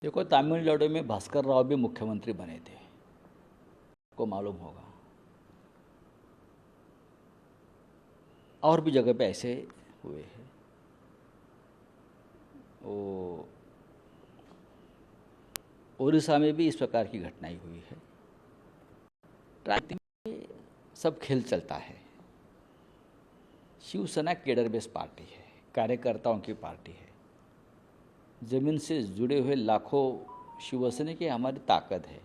देखो, तमिलनाडु में भास्कर राव भी मुख्यमंत्री बने थे, आपको मालूम होगा। और भी जगह पे ऐसे हुए हैं। वो उड़ीसा में भी इस प्रकार की घटनाएं हुई है। राजनीति में सब खेल चलता है। शिवसेना केडर बेस पार्टी है, कार्यकर्ताओं की पार्टी है। जमीन से जुड़े हुए लाखों शिवसेना की हमारी ताकत है।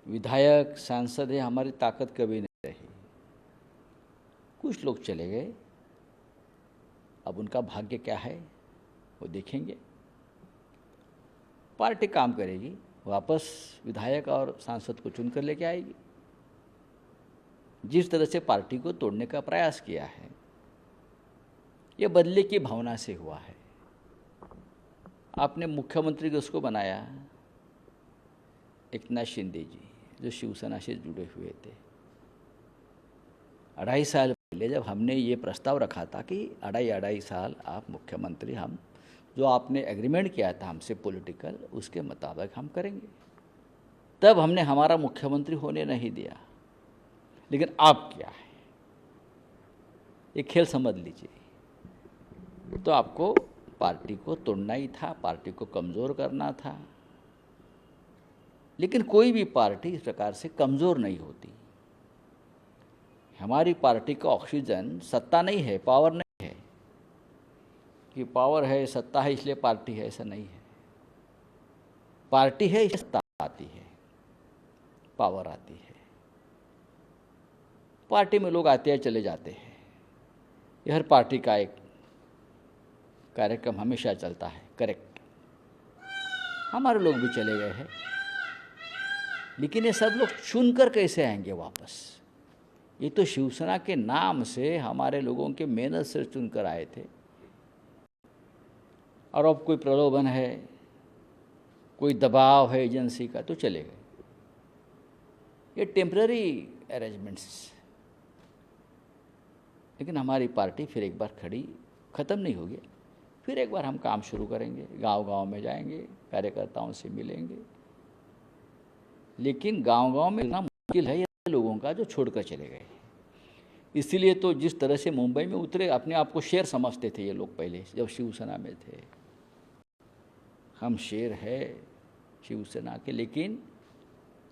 विधायक सांसद है, हमारी ताकत कभी नहीं रही। कुछ लोग चले गए, अब उनका भाग्य क्या है वो देखेंगे। पार्टी काम करेगी, वापस विधायक और सांसद को चुनकर लेके आएगी। जिस तरह से पार्टी को तोड़ने का प्रयास किया है, ये बदले की भावना से हुआ है। आपने मुख्यमंत्री को उसको बनाया एकनाथ शिंदे जी, जो शिवसेना से जुड़े हुए थे। 2.5 साल पहले जब हमने ये प्रस्ताव रखा था कि 2.5 साल आप मुख्यमंत्री, हम जो आपने एग्रीमेंट किया था हमसे पॉलिटिकल, उसके मुताबिक हम करेंगे, तब हमने हमारा मुख्यमंत्री होने नहीं दिया। लेकिन अब क्या है, ये खेल समझ लीजिए। तो आपको पार्टी को तोड़ना ही था, पार्टी को कमज़ोर करना था। लेकिन कोई भी पार्टी इस प्रकार से कमज़ोर नहीं होती। हमारी पार्टी का ऑक्सीजन सत्ता नहीं है, पावर नहीं है कि पावर है, सत्ता है इसलिए पार्टी है, ऐसा नहीं है। पार्टी है इसलिए सत्ता आती है, पावर आती है। पार्टी में लोग आते हैं चले जाते हैं। ये हर पार्टी का एक कार्यक्रम हमेशा चलता है, करेक्ट। हमारे लोग भी चले गए हैं, लेकिन ये सब लोग चुनकर कैसे आएंगे वापस? ये तो शिवसेना के नाम से हमारे लोगों के मेहनत से चुनकर आए थे। और अब कोई प्रलोभन है, कोई दबाव है एजेंसी का, तो चले गए। ये टेम्पररी अरेंजमेंट्स। लेकिन हमारी पार्टी फिर एक बार खड़ी, ख़त्म नहीं होगी। फिर एक बार हम काम शुरू करेंगे, गांव-गांव में जाएंगे, कार्यकर्ताओं से मिलेंगे। लेकिन गांव-गांव में इतना मुश्किल है ये लोगों का जो छोड़कर चले गए। इसीलिए तो जिस तरह से मुंबई में उतरे, अपने आप को शेर समझते थे ये लोग पहले जब शिवसेना में थे। हम शेर है शिवसेना के, लेकिन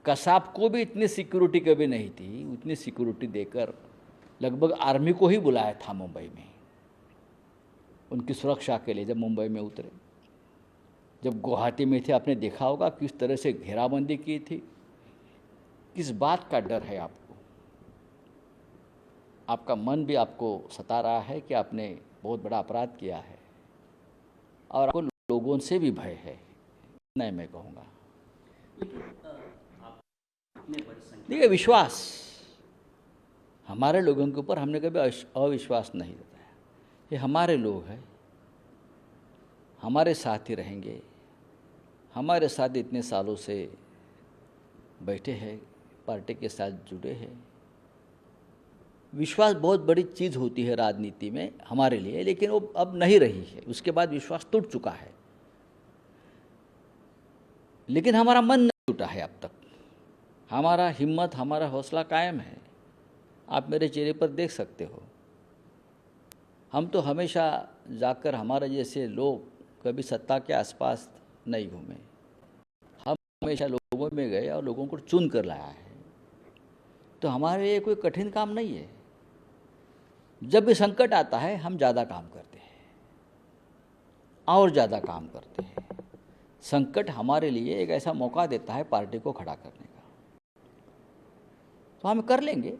कसाब को भी इतनी सिक्योरिटी कभी नहीं थी। उतनी सिक्योरिटी देकर लगभग आर्मी को ही बुलाया था मुंबई में उनकी सुरक्षा के लिए। जब मुंबई में उतरे, जब गुवाहाटी में थे, आपने देखा होगा किस तरह से घेराबंदी की थी। किस बात का डर है आपको? आपका मन भी आपको सता रहा है कि आपने बहुत बड़ा अपराध किया है, और आपको लोगों से भी भय है। नहीं, मैं कहूँगा देखिए, विश्वास हमारे लोगों के ऊपर हमने कभी अविश्वास नहीं जताया। ये हमारे लोग हैं, हमारे साथ ही रहेंगे, हमारे साथ इतने सालों से बैठे हैं, पार्टी के साथ जुड़े हैं। विश्वास बहुत बड़ी चीज़ होती है राजनीति में हमारे लिए, लेकिन वो अब नहीं रही है। उसके बाद विश्वास टूट चुका है, लेकिन हमारा मन नहीं टूटा है अब तक। हमारा हिम्मत, हमारा हौसला कायम है। आप मेरे चेहरे पर देख सकते हो। हम तो हमेशा जाकर, हमारे जैसे लोग कभी सत्ता के आसपास नहीं घूमे। हम हमेशा लोगों में गए और लोगों को चुन कर लाया है। तो हमारे लिए कोई कठिन काम नहीं है। जब भी संकट आता है, हम ज़्यादा काम करते हैं और ज़्यादा काम करते हैं। संकट हमारे लिए एक ऐसा मौका देता है पार्टी को खड़ा करने का, तो हम कर लेंगे।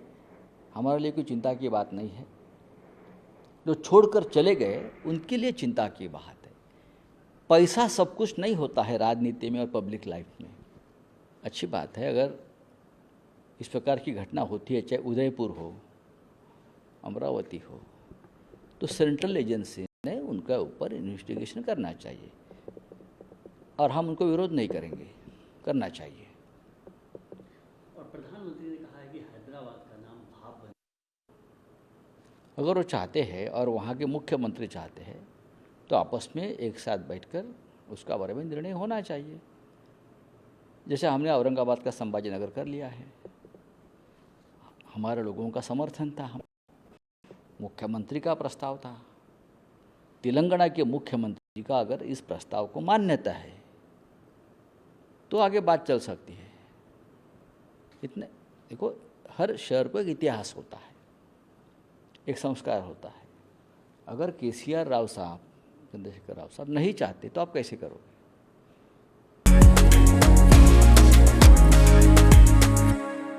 हमारे लिए कोई चिंता की बात नहीं है। जो छोड़कर चले गए उनके लिए चिंता की बात है। पैसा सब कुछ नहीं होता है राजनीति में और पब्लिक लाइफ में। अच्छी बात है अगर इस प्रकार की घटना होती है, चाहे उदयपुर हो, अमरावती हो, तो सेंट्रल एजेंसी ने उनका ऊपर इन्वेस्टिगेशन करना चाहिए, और हम उनको विरोध नहीं करेंगे, करना चाहिए। और प्रधानमंत्री ने कहा है कि हैदराबाद का नाम भाप बने। अगर वो चाहते हैं और वहाँ के मुख्यमंत्री चाहते हैं, तो आपस में एक साथ बैठकर उसका बारे में निर्णय होना चाहिए। जैसे हमने औरंगाबाद का संभाजी नगर कर लिया है, हमारे लोगों का समर्थन था, हम मुख्यमंत्री का प्रस्ताव था, तेलंगाना के मुख्यमंत्री का अगर इस प्रस्ताव को मान्यता है तो आगे बात चल सकती है। इतने देखो, हर शहर को एक इतिहास होता है, एक संस्कार होता है। अगर केसीआर राव साहब, चंद्रशेखर राव साहब नहीं चाहते तो आप कैसे करोगे?